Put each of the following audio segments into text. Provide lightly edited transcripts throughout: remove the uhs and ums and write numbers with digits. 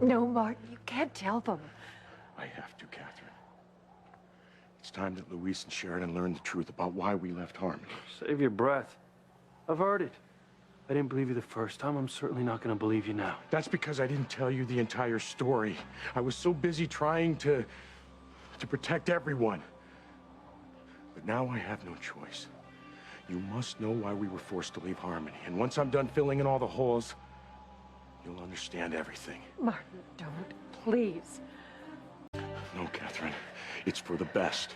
No, Martin, you can't tell them. I have to, Catherine. It's time that Louise and Sheridan learn the truth about why we left Harmony. Save your breath. I've heard it. I didn't believe you the first time. I'm certainly not going to believe you now. That's because I didn't tell you the entire story. I was so busy trying to protect everyone. But now I have no choice. You must know why we were forced to leave Harmony. And once I'm done filling in all the holes, you'll understand everything. Martin, don't. Please. No, Catherine. It's for the best.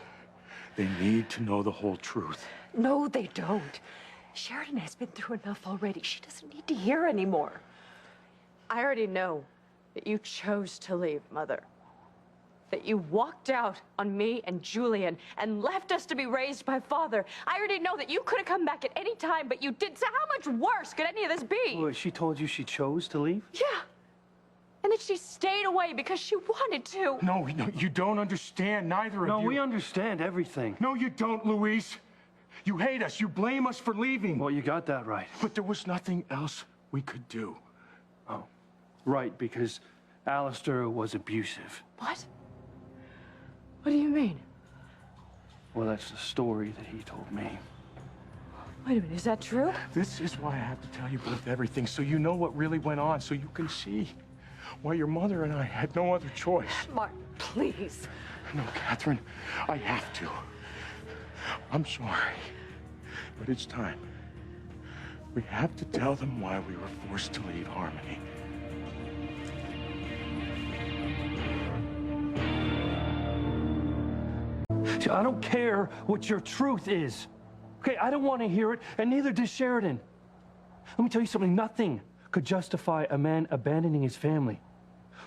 They need to know the whole truth. No, they don't. Sheridan has been through enough already. She doesn't need to hear anymore. I already know that you chose to leave, Mother. That you walked out on me and Julian and left us to be raised by Father. I already know that you could have come back at any time, but you did. So how much worse could any of this be? Well, she told you she chose to leave? Yeah. And that she stayed away because she wanted to. No, you don't understand. Neither of you. No, we understand everything. No, you don't, Louise. You hate us. You blame us for leaving. Well, you got that right. But there was nothing else we could do. Oh, right, because Alistair was abusive. What? What do you mean? Well, that's the story that he told me. Wait a minute, is that true? This is why I have to tell you both everything, so you know what really went on, so you can see why your mother and I had no other choice. Martin, please. No, Catherine, I have to. I'm sorry, but it's time. We have to tell them why we were forced to leave Harmony. See, I don't care what your truth is. Okay, I don't want to hear it, and neither does Sheridan. Let me tell you something. Nothing could justify a man abandoning his family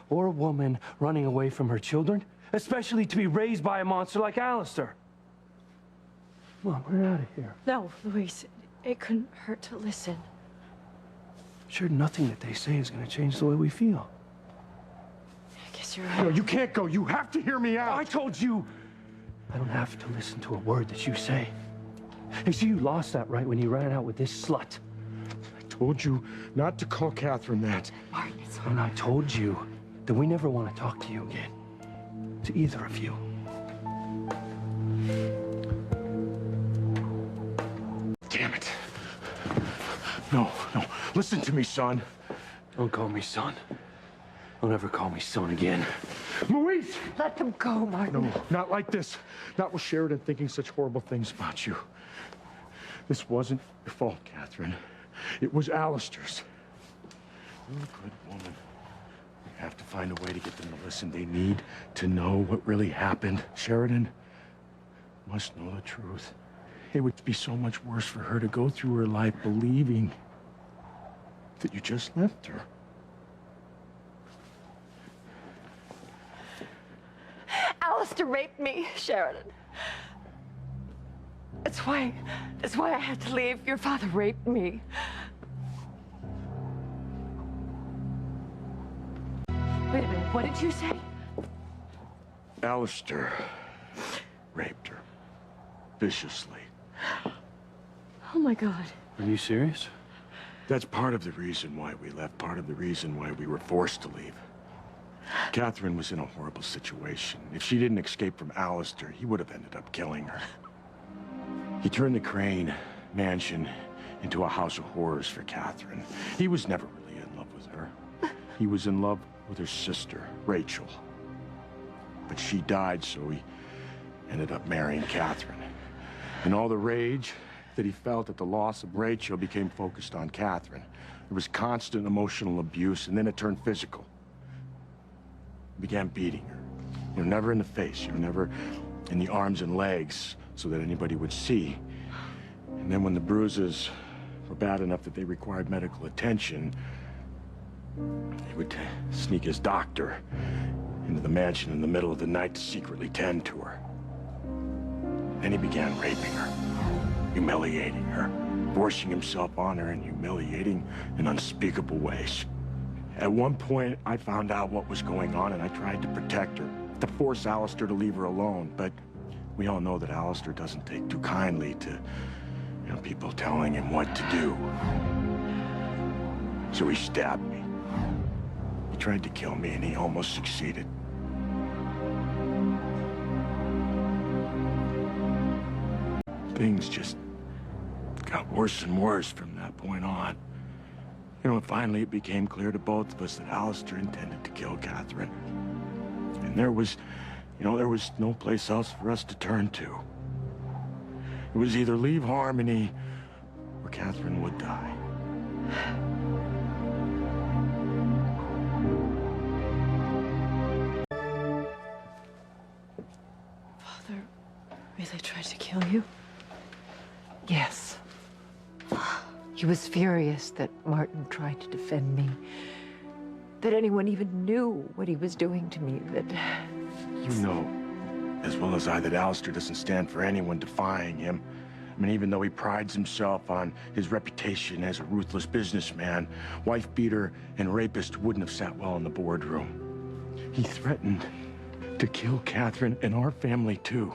or a woman running away from her children, especially to be raised by a monster like Alistair. Come on, we're out of here. No, Louise, it couldn't hurt to listen. Sure, nothing that they say is going to change the way we feel. I guess you're right. No, you can't go. You have to hear me out. I told you I don't have to listen to a word that you say. You see, you lost that right when you ran out with this slut. I told you not to call Catherine that. Martin, it's And I told you that we never want to talk to you again. To either of you. Damn it. No. Listen to me, son. Don't call me son. Don't ever call me son again. Louise! Let them go, Martin. No, not like this. Not with Sheridan thinking such horrible things about you. This wasn't your fault, Catherine. It was Alistair's. You're a good woman. We have to find a way to get them to listen. They need to know what really happened. Sheridan must know the truth. It would be so much worse for her to go through her life believing that you just left her. Alistair raped me, Sheridan. That's why I had to leave. Your father raped me. Wait a minute, what did you say? Alistair raped her viciously. Oh my God. Are you serious? That's part of the reason why we left, part of the reason why we were forced to leave. Katherine was in a horrible situation. If she didn't escape from Alistair, he would have ended up killing her. He turned the Crane mansion into a house of horrors for Katherine. He was never really in love with her. He was in love with her sister, Rachel. But she died, so he ended up marrying Katherine. And all the rage that he felt at the loss of Rachel became focused on Katherine. There was constant emotional abuse, and then it turned physical. He began beating her. You know, never in the face, you know, never in the arms and legs so that anybody would see. And then when the bruises were bad enough that they required medical attention, he would sneak his doctor into the mansion in the middle of the night to secretly tend to her. Then he began raping her, humiliating her, forcing himself on her in humiliating and unspeakable ways. At one point, I found out what was going on, and I tried to protect her, to force Alistair to leave her alone. But we all know that Alistair doesn't take too kindly to, you know, people telling him what to do. So he stabbed me. He tried to kill me, and he almost succeeded. Things just got worse and worse from that point on. You know, finally it became clear to both of us that Alistair intended to kill Katherine. And there was no place else for us to turn to. It was either leave Harmony, or Katherine would die. Father really tried to kill you? Yes. He was furious that Martin tried to defend me, that anyone even knew what he was doing to me, that... You know as well as I that Alistair doesn't stand for anyone defying him. I mean, even though he prides himself on his reputation as a ruthless businessman, wife beater and rapist wouldn't have sat well in the boardroom. He threatened to kill Katherine and our family too.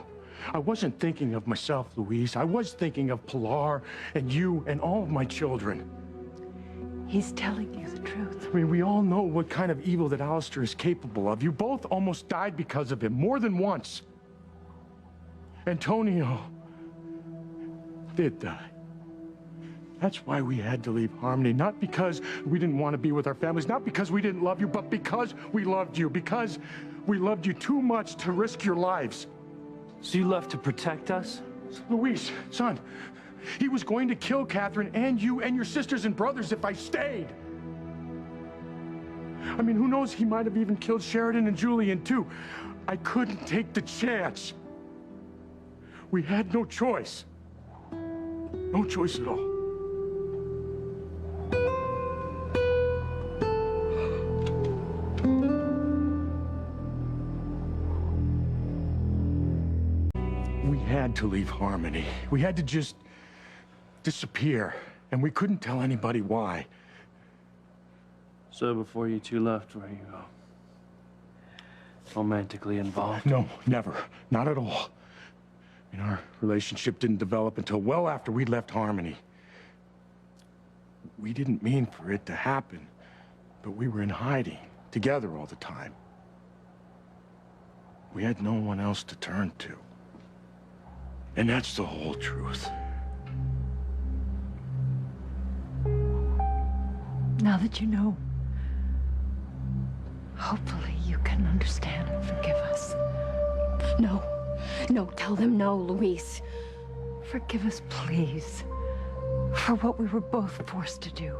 I wasn't thinking of myself, Louise. I was thinking of Pilar and you and all of my children. He's telling you the truth. I mean, we all know what kind of evil that Alistair is capable of. You both almost died because of him, more than once. Antonio did die. That's why we had to leave Harmony. Not because we didn't want to be with our families, not because we didn't love you, but because we loved you. Because we loved you too much to risk your lives. So you left to protect us? Luis, son, he was going to kill Katherine and you and your sisters and brothers if I stayed. I mean, who knows, he might have even killed Sheridan and Julian too. I couldn't take the chance. We had no choice. No choice at all. We had to leave Harmony. We had to just disappear, and we couldn't tell anybody why. So before you two left, were you romantically involved? No, never. Not at all. I mean, our relationship didn't develop until well after we left Harmony. We didn't mean for it to happen, but we were in hiding, together all the time. We had no one else to turn to. And that's the whole truth. Now that you know, hopefully you can understand and forgive us. No. No, tell them no, Luis. Forgive us, please, for what we were both forced to do.